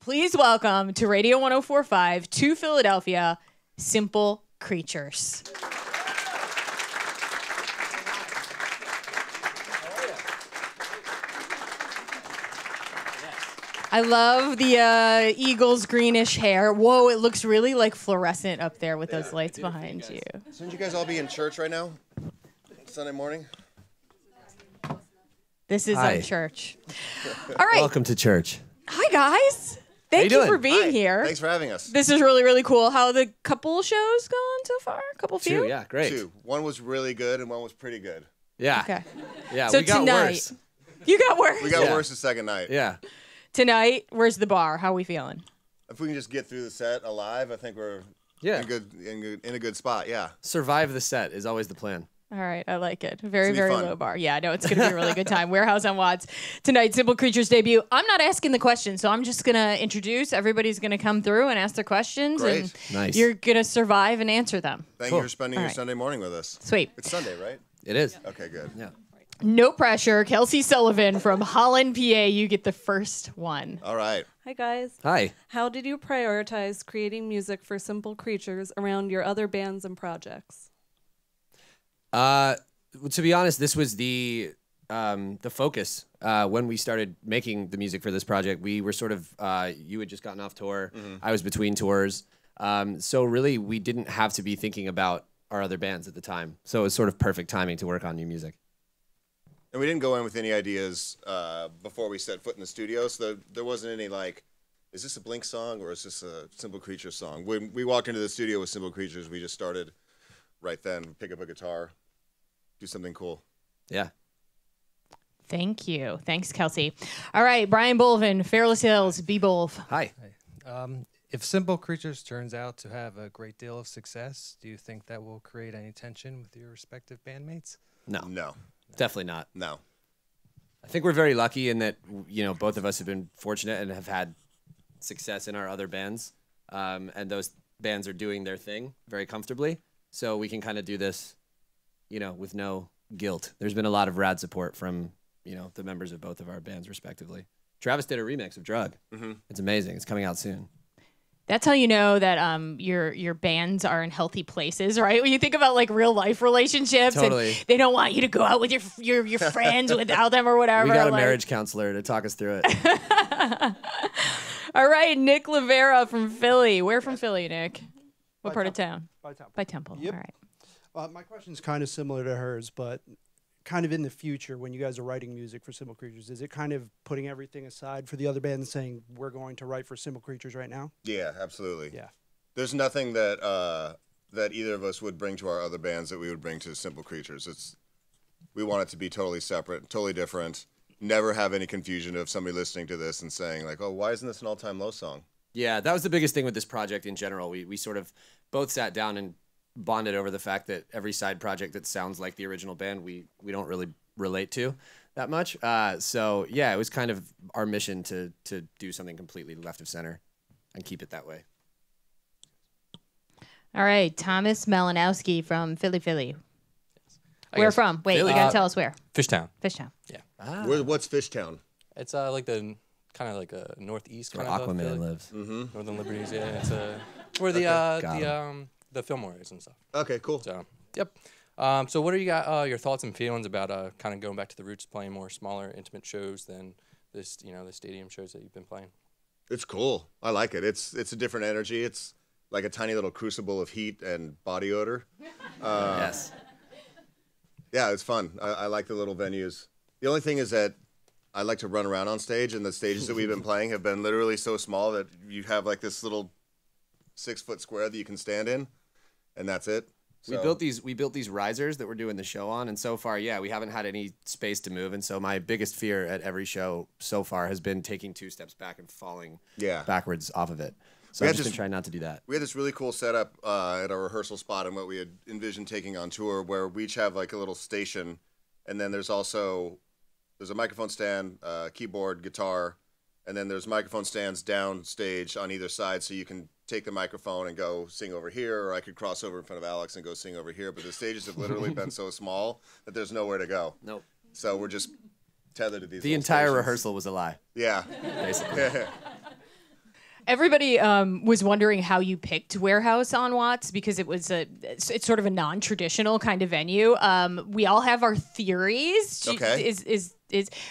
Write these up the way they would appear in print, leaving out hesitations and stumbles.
Please welcome to Radio 104.5 to Philadelphia, Simple Creatures. I love the Eagles' greenish hair. Whoa, it looks really like fluorescent up there with those lights behind you. Shouldn't you guys all be in church right now? Sunday morning? This is our church. All right. Welcome to church. Hi, guys. Thank you for being here. Thanks for having us. This is really, really cool. How are the couple shows gone so far? Couple few? Two, yeah, great. Two. One was really good and one was pretty good. Yeah. Okay. Yeah, So we got tonight, worse. You got worse. We got worse the second night. Yeah. Tonight, where's the bar? How are we feeling? If we can just get through the set alive, I think we're in a good spot. Yeah. Survive the set is always the plan. All right, I like it. Very, It's very gonna be fun. low bar. Yeah, I know it's going to be a really good time. Warehouse on Watts. Tonight, Simple Creatures debut. I'm not asking the questions, so I'm just going to introduce. Everybody's going to come through and ask their questions. Great. And Nice. you're going to survive and answer them. Thank you for spending All your right. Sunday morning with us. Sweet. It's Sunday, right? It is. Okay, good. Yeah. No pressure. Kelsey Sullivan from Holland, PA. You get the first one. All right. Hi, guys. Hi. How did you prioritize creating music for Simple Creatures around your other bands and projects? To be honest, this was the focus when we started making the music for this project. We were sort of you had just gotten off tour. I was between tours. So really, we didn't have to be thinking about our other bands at the time. So it was sort of perfect timing to work on new music. And we didn't go in with any ideas before we set foot in the studio, so there wasn't any like, is this a Blink song or is this a Simple Creatures song? When we walked into the studio with Simple Creatures, we just started right then, pick up a guitar, do something cool. Yeah. Thank you. Thanks, Kelsey. All right, Brian Bolvin, Fairless Hills, B-Bolv. Hi. If Simple Creatures turns out to have a great deal of success, do you think that will create any tension with your respective bandmates? No. No. Definitely not. No. I think we're very lucky in that, you know, both of us have been fortunate and have had success in our other bands. And those bands are doing their thing very comfortably. So we can kind of do this, you know, with no guilt. There's been a lot of rad support from, you know, the members of both of our bands respectively. Travis did a remix of Drug. It's amazing. It's coming out soon. That's how you know that your bands are in healthy places, right? When you think about like real life relationships, Totally. and they don't want you to go out with your friends without them or whatever. We got a like- marriage counselor to talk us through it. All right, Nick Livera from Philly. Where from Philly, Nick? What part of town? By Temple. By Temple. Yep. All right. My question's kind of similar to hers, but kind of in the future when you guys are writing music for Simple Creatures, is it kind of putting everything aside for the other band and saying we're going to write for Simple Creatures right now? Yeah, absolutely. Yeah. There's nothing that that either of us would bring to our other bands that we would bring to Simple Creatures. We want it to be totally separate, totally different. Never have any confusion of somebody listening to this and saying like, oh, why isn't this an all-time low song? Yeah, that was the biggest thing with this project in general. We sort of both sat down and bonded over the fact that every side project that sounds like the original band, we don't really relate to that much. So yeah, it was kind of our mission to do something completely left of center and keep it that way. All right, Thomas Malinowski from Philly. Where from? Wait, Philly. you gotta tell us where. Fishtown. Fishtown. Yeah. What's Fishtown? It's like the kind of like a northeast Where kind of Aquaman Philly. lives. Northern Liberties. Yeah, it's where the the Fillmore is and stuff. Okay, cool. So yep. So what are you got your thoughts and feelings about kind of going back to the roots, playing more smaller, intimate shows than this, you know, the stadium shows that you've been playing? It's cool. I like it. It's a different energy. It's like a tiny little crucible of heat and body odor. Yes. Yeah, it's fun. I like the little venues. The only thing is that I like to run around on stage, and the stages that we've been playing have been literally so small that you have like this little 6-foot square that you can stand in, and that's it. We built these risers that we're doing the show on, and so far, yeah, we haven't had any space to move. And so my biggest fear at every show so far has been taking 2 steps back and falling backwards off of it. So I've just been trying not to do that. We had this really cool setup at our rehearsal spot and what we had envisioned taking on tour, where we each have like a little station, and then there's a microphone stand, keyboard, guitar, and then there's microphone stands down stage on either side, so you can take the microphone and go sing over here, or I could cross over in front of Alex and go sing over here. But the stages have literally been so small that there's nowhere to go. Nope. So we're just tethered to these. The little entire stations. rehearsal was a lie. Yeah. Basically. Everybody was wondering how you picked Warehouse on Watts because it's sort of a non-traditional kind of venue. We all have our theories. Okay.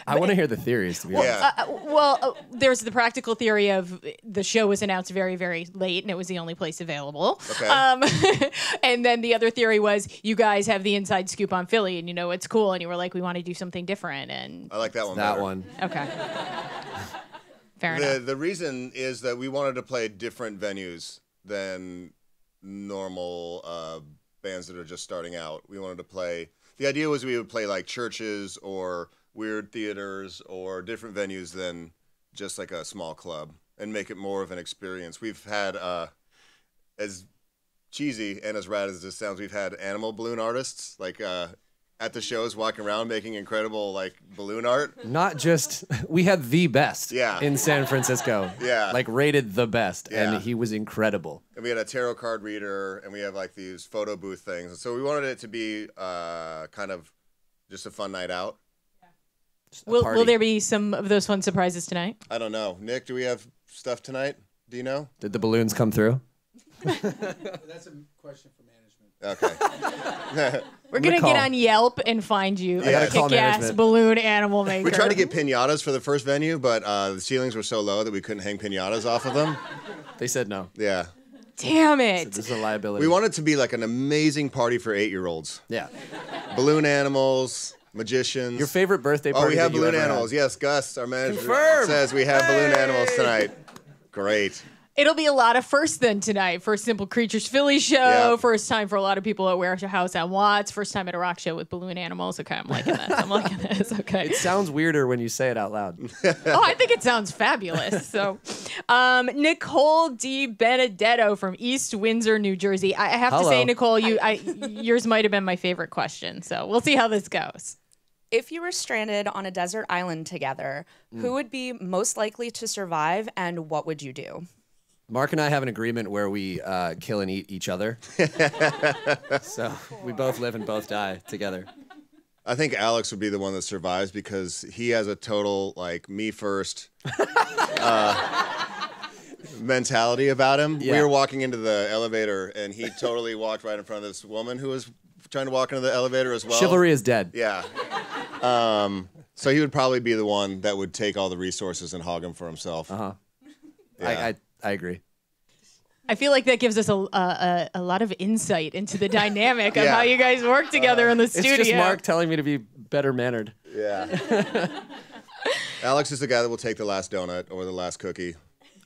I want to hear the theories, to be honest. Yeah. There's the practical theory of the show was announced very, very late, and it was the only place available. Okay. And then the other theory was you guys have the inside scoop on Philly, and you know it's cool, and you were like, we want to do something different. And I like that one. That better. one. okay, fair enough. The reason is that we wanted to play different venues than normal bands that are just starting out. We wanted to play. The idea was we would play like churches or weird theaters or different venues than just like a small club and make it more of an experience. We've had, as cheesy and as rad as this sounds, we've had animal balloon artists like at the shows walking around making incredible like balloon art. Not just, we had the best Yeah. in San Francisco. Yeah. Like rated the best. Yeah. And he was incredible. And we had a tarot card reader and we have like these photo booth things. So we wanted it to be kind of just a fun night out. Will there be some of those fun surprises tonight? I don't know. Nick, do we have stuff tonight? Do you know? Did the balloons come through? That's a question for management. Okay. We're gonna call. get on Yelp and find you I gotta a call kick-ass management. balloon animal maker. We tried to get pinatas for the first venue, but the ceilings were so low that we couldn't hang pinatas off of them. They said no. Yeah. Damn it! This is a liability. We want it to be like an amazing party for 8-year-olds. Yeah. Balloon animals, magicians. Your favorite birthday Oh, party we have that you balloon ever had. animals. Yes, Gus, our manager, Confirmed. says we have balloon animals tonight. Great. It'll be a lot of firsts then tonight. First Simple Creatures Philly show. Yep. First time for a lot of people at Warehouse on Watts. First time at a rock show with balloon animals. Okay, I'm liking this. I'm liking this. Okay. It sounds weirder when you say it out loud. Oh, I think it sounds fabulous. So, Nicole D. Benedetto from East Windsor, New Jersey. I have to Hello. say, Nicole, yours might have been my favorite question. So we'll see how this goes. If you were stranded on a desert island together, who would be most likely to survive and what would you do? Mark and I have an agreement where we kill and eat each other. So we both live and both die together. I think Alex would be the one that survives because he has a total, like, me first mentality about him. Yeah. We were walking into the elevator, and he totally walked right in front of this woman who was trying to walk into the elevator as well. Chivalry is dead. Yeah. So he would probably be the one that would take all the resources and hog them for himself. Uh-huh. Yeah. I agree. I feel like that gives us a lot of insight into the dynamic of Yeah. how you guys work together in the studio. It's just Mark telling me to be better mannered. Yeah. Alex is the guy that will take the last donut or the last cookie.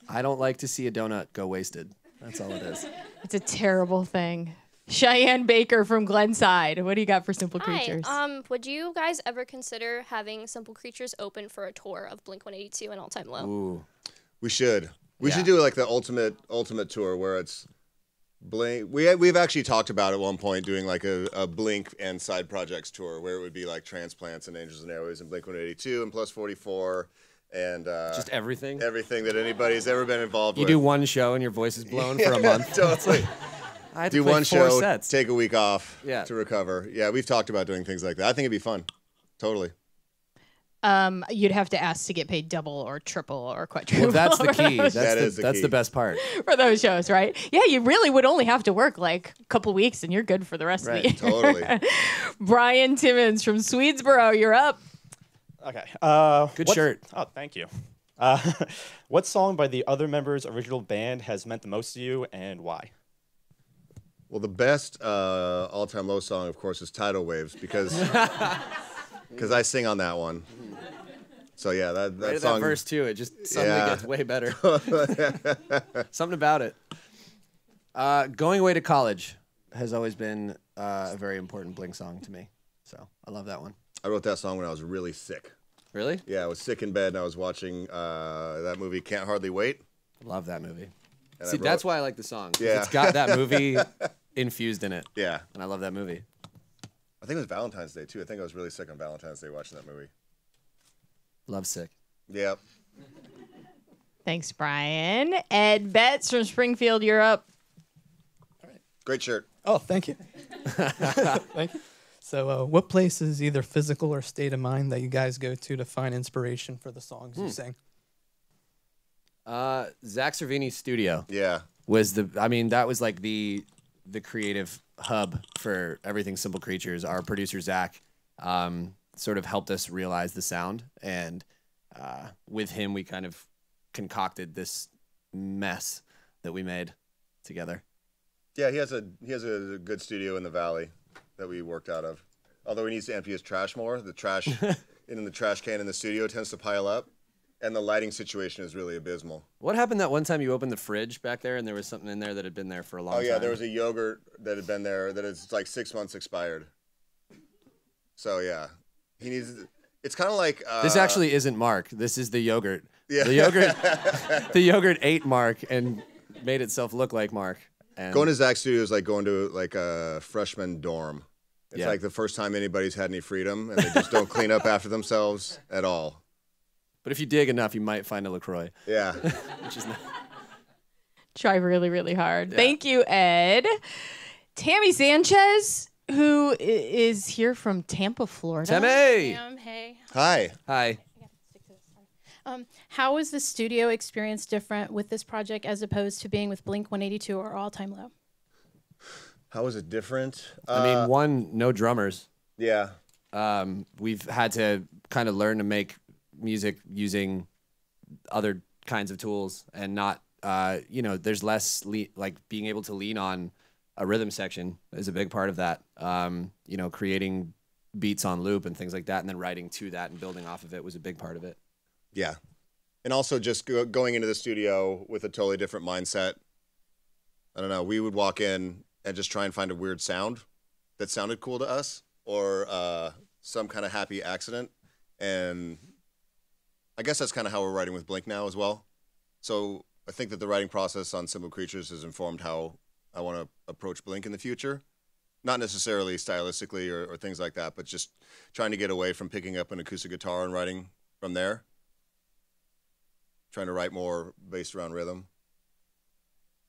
I don't like to see a donut go wasted. That's all it is. It's a terrible thing. Cheyenne Baker from Glenside. What do you got for Simple Creatures? Hi. Would you guys ever consider having Simple Creatures open for a tour of Blink-182 and All Time Low? Ooh. We should. We Yeah. should do like the ultimate tour where it's Blink. We've actually talked about at one point doing like a Blink and side projects tour where it would be like Transplants and Angels and Airways and Blink-182 and Plus 44 and Just everything? everything that anybody's ever been involved You with. do one show and your voice is blown for a month. Totally. I had to Do play one 4 show, sets. take a week off Yeah. to recover. Yeah, we've talked about doing things like that. I think it'd be fun. Totally. You'd have to ask to get paid double or triple or quadruple. Well, that's the for key. those- That's the best part. for those shows, right? Yeah, you really would only have to work like a couple weeks and you're good for the rest Right, of the year. Totally. Brian Timmons from Swedesboro, you're up. Okay. Good shirt. Oh, thank you. What song by the other members' original band has meant the most to you, and why? Well, the best all-time low song, of course, is Tidal Waves because I sing on that one. So yeah, that Right at song. that verse too, it just suddenly Yeah. gets way better. Something about it. Going Away to College has always been a very important Blink song to me. So I love that one. I wrote that song when I was really sick. Really? Yeah, I was sick in bed and I was watching that movie Can't Hardly Wait. Love that movie. And See, I wrote- that's why I like the song. 'Cause Yeah. It's got that movie infused in it. Yeah. And I love that movie. I think it was Valentine's Day too. I think I was really sick on Valentine's Day watching that movie. Love Sick. Yep. Thanks, Brian. Ed Betts from Springfield, you're up. Great shirt. Oh, thank you. Thank you. So, what place is either physical or state of mind that you guys go to find inspiration for the songs you sing? Zach Cervini's studio. Yeah. Was that was like the creative hub for everything Simple Creatures. Our producer Zach sort of helped us realize the sound, and with him we kind of concocted this mess that we made together. Yeah, he has a good studio in the valley that we worked out of. Although he needs to empty his trash more. The trash in the trash can in the studio tends to pile up, and the lighting situation is really abysmal. What happened that one time you opened the fridge back there and there was something in there that had been there for a long time? Oh yeah, there was a yogurt that had been there that is like 6 months expired. So yeah, he needs. It's kind of like this actually isn't Mark. This is the yogurt. Yeah. The yogurt ate Mark and made itself look like Mark. And going to Zach's studio is like going to like a freshman dorm. It's Yeah. like the first time anybody's had any freedom, and they just don't clean up after themselves at all. But if you dig enough, you might find a LaCroix. Yeah. Which is not. Try really, really hard. Thank you, Ed. Tammy Sanchez, who is here from Tampa, Florida. Tammy! Hey. Hi. Hi. How was the studio experience different with this project as opposed to being with Blink 182 or All Time Low? How is it different? I mean, one, no drummers. Yeah. We've had to kind of learn to make music using other kinds of tools and not, there's less, like being able to lean on a rhythm section is a big part of that. Creating beats on loop and things like that, and then writing to that and building off of it was a big part of it. Yeah. And also just going into the studio with a totally different mindset. I don't know. We would walk in and just try and find a weird sound that sounded cool to us, or some kind of happy accident. And I guess that's kind of how we're writing with Blink now as well. So I think that the writing process on Simple Creatures has informed how I want to approach Blink in the future. Not necessarily stylistically or things like that, but just trying to get away from picking up an acoustic guitar and writing from there. Trying to write more based around rhythm.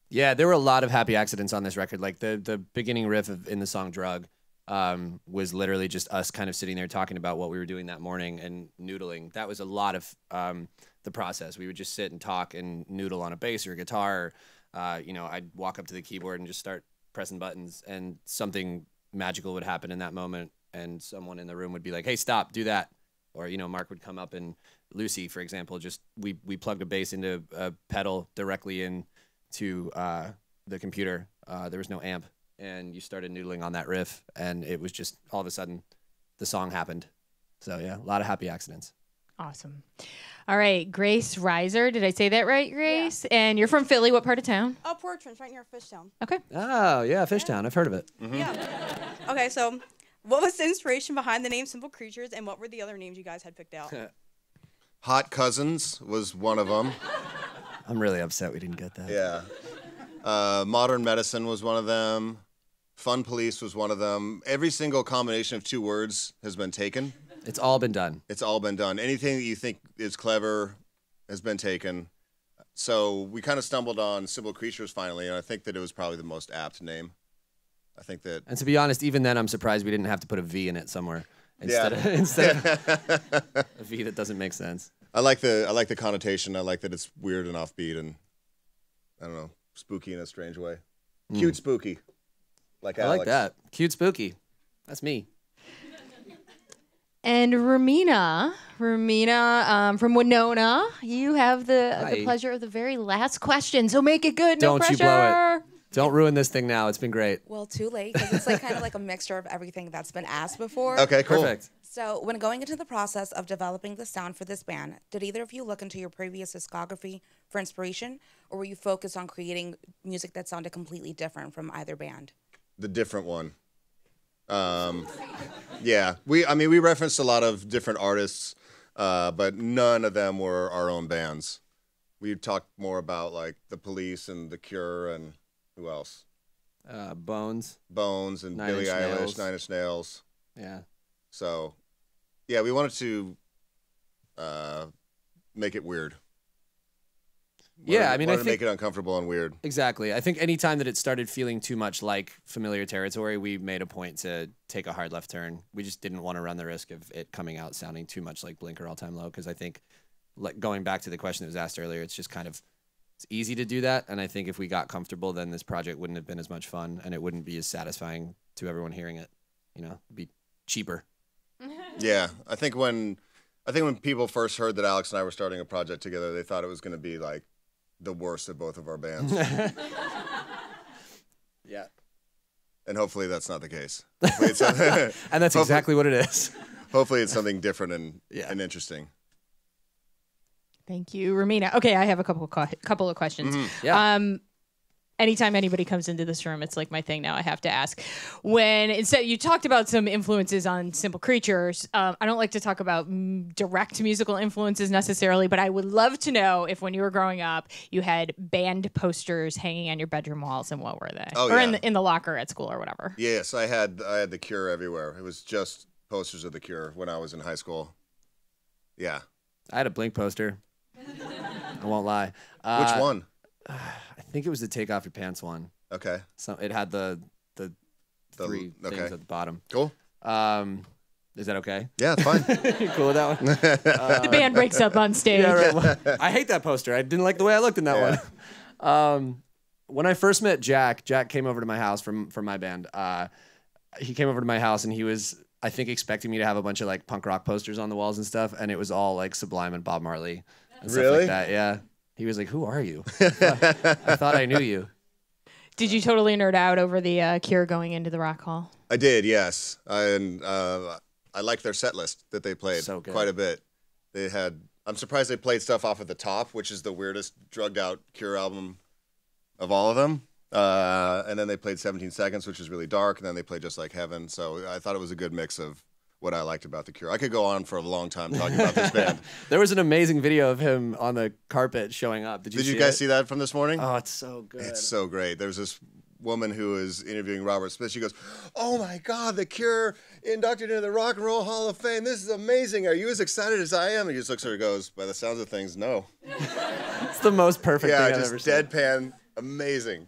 Yeah, there were a lot of happy accidents on this record. Like the beginning riff in the song Drug was literally just us kind of sitting there talking about what we were doing that morning and noodling. That was a lot of the process. We would just sit and talk and noodle on a bass or a guitar. I'd walk up to the keyboard and just start pressing buttons, and something magical would happen in that moment, and someone in the room would be like, hey, stop, do that. Or, Mark would come up, and Lucy, for example, just we plugged a bass into a pedal directly into the computer. There was no amp, and you started noodling on that riff, and it was just all of a sudden the song happened. So, yeah, a lot of happy accidents. Awesome. All right, Grace Reiser. Did I say that right, Grace? Yeah. And you're from Philly. What part of town? Oh, Portland, right near Fishtown. Okay. Oh, yeah, Fishtown. I've heard of it. Mm-hmm. Yeah. Okay, so what was the inspiration behind the name Simple Creatures, and what were the other names you guys had picked out? Hot Cousins was one of them. I'm really upset we didn't get that. Yeah. Modern Medicine was one of them. Fun Police was one of them. Every single combination of two words has been taken. It's all been done. It's all been done. Anything that you think is clever has been taken. So we kind of stumbled on Simple Creatures finally, and I think that it was probably the most apt name. I think that. And to be honest, even then, I'm surprised we didn't have to put a V in it somewhere instead of a V that doesn't make sense. I like the connotation. I like that it's weird and offbeat and I don't know, spooky in a strange way. Cute spooky. Like Alex. I like that. Cute spooky. That's me. And Romina from Winona, you have the pleasure of the very last question. So make it good. No Don't you blow it. Don't ruin this thing now. It's been great. Well, too late, because it's like kind of like a mixture of everything that's been asked before. Okay, cool. Perfect. So when going into the process of developing the sound for this band, did either of you look into your previous discography for inspiration, or were you focused on creating music that sounded completely different from either band? The different one. Yeah, we referenced a lot of different artists, but none of them were our own bands. We talked more about like The Police and The Cure and who else? Bones and Billie Eilish, Nine Inch Nails. Yeah. So, yeah, we wanted to make it weird. Yeah, I mean, I think make it uncomfortable and weird. Exactly. I think any time that it started feeling too much like familiar territory, we made a point to take a hard left turn. We just didn't want to run the risk of it coming out sounding too much like Blink or All Time Low, because I think like going back to the question that was asked earlier, it's just kind of it's easy to do that. And I think if we got comfortable, then this project wouldn't have been as much fun, and it wouldn't be as satisfying to everyone hearing it. You know, it'd be cheaper. Yeah, I think when people first heard that Alex and I were starting a project together, they thought it was going to be like the worst of both of our bands. Yeah. And hopefully that's not the case. And that's exactly what it is. Hopefully it's something different and interesting. Thank you, Romina. Okay, I have a couple of questions. Yeah. Anytime anybody comes into this room, it's like my thing now. I have to ask. When instead you talked about some influences on Simple Creatures, I don't like to talk about direct musical influences necessarily, but I would love to know if when you were growing up, you had band posters hanging on your bedroom walls, and what were they? Oh, or yeah. in the locker at school or whatever. Yes, I had The Cure everywhere. It was just posters of The Cure when I was in high school. Yeah. I had a Blink poster. I won't lie. Which one? I think it was the Take Off Your Pants one. Okay. So it had the three things at the bottom. Cool. Is that okay? Yeah, it's fine. You cool with that one? The band breaks up on stage. Yeah, right. Well, I hate that poster. I didn't like the way I looked in that one. When I first met Jack came over to my house from my band. He came over to my house and he was, I think, expecting me to have a bunch of like punk rock posters on the walls and stuff, and it was all like Sublime and Bob Marley and stuff like that. Yeah. He was like, "Who are you?" I thought I knew you. Did you totally nerd out over the Cure going into the Rock Hall? I did, yes. I liked their set list that they played quite a bit. They had. I'm surprised they played stuff off at the top, which is the weirdest drugged out Cure album of all of them. And then they played 17 Seconds, which is really dark. And then they played Just Like Heaven. So I thought it was a good mix of what I liked about The Cure. I could go on for a long time talking about this band. There was an amazing video of him on the carpet showing up. Did you guys see that from this morning? Oh, it's so good. It's so great. There's this woman who is interviewing Robert Smith. She goes, "Oh my God, The Cure inducted into the Rock and Roll Hall of Fame. This is amazing. Are you as excited as I am?" And he just looks at her and goes, "By the sounds of things, no." It's the most perfect thing I've just ever seen. deadpan. Amazing.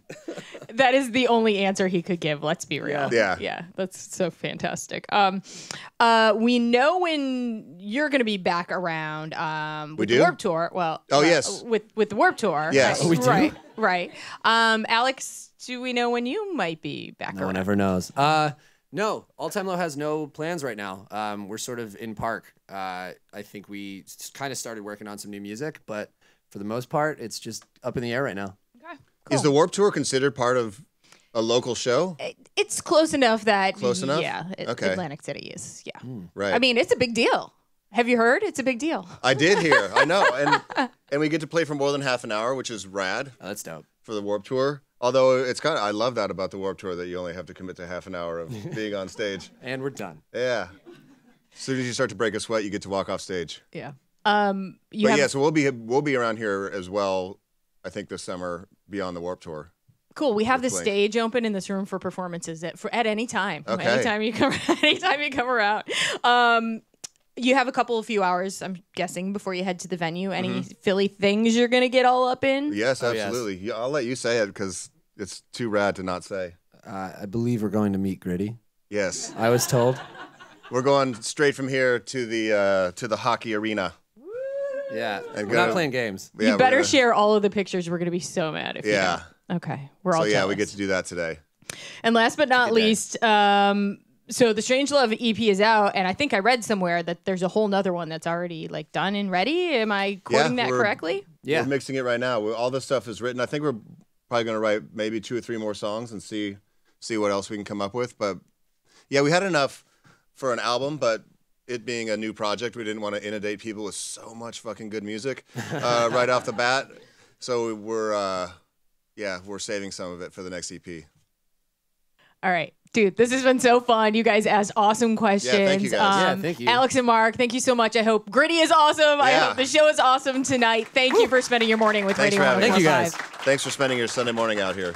That is the only answer he could give. Let's be real. Yeah. That's so fantastic. We know when you're going to be back around with the Warped Tour. Well, yes, with the Warped Tour. Yes, we do. Right. Alex, do we know when you might be back around? No one ever knows. No, All Time Low has no plans right now. We're sort of in park. I think we kind of started working on some new music, but for the most part, it's just up in the air right now. Cool. Is the Warped Tour considered part of a local show? It's close enough that Close enough? Yeah, Okay. Atlantic City is. Yeah, Right. I mean, it's a big deal. Have you heard? It's a big deal. I did hear. I know, and we get to play for more than half an hour, which is rad. Oh, that's dope For the Warped Tour. Although it's kind of, I love that about the Warped Tour that you only have to commit to half an hour of being on stage. And we're done. Yeah. As soon as you start to break a sweat, you get to walk off stage. Yeah. So we'll be around here as well. I think this summer beyond the Warped Tour. Cool. We have the Blink. stage open in this room for performances at any time. Okay. Anytime you come around. You have a few hours, I'm guessing, before you head to the venue. Any Philly things you're gonna get all up in? Yes, absolutely. Yeah, I'll let you say it because it's too rad to not say. I believe we're going to meet Gritty. Yes, I was told. We're going straight from here to the hockey arena. Yeah, and we're not playing games. You better share all of the pictures. We're gonna be so mad if you don't. Okay, we're all jealous. We get to do that today. And last but not least, so the Strangelove EP is out, and I think I read somewhere that there's a whole nother one that's already like done and ready. Am I quoting that correctly? Yeah, we're mixing it right now. All this stuff is written. I think we're probably going to write maybe 2 or 3 more songs and see what else we can come up with. But yeah, we had enough for an album, but it being a new project, we didn't want to inundate people with so much fucking good music right off the bat. So we're saving some of it for the next EP. All right. Dude, this has been so fun. You guys asked awesome questions. Yeah, thank you guys. Thank you. Alex and Mark, thank you so much. I hope Gritty is awesome. I hope the show is awesome tonight. Thank you for spending your morning with Radio 104.5. Thank you guys. Thanks for spending your Sunday morning out here.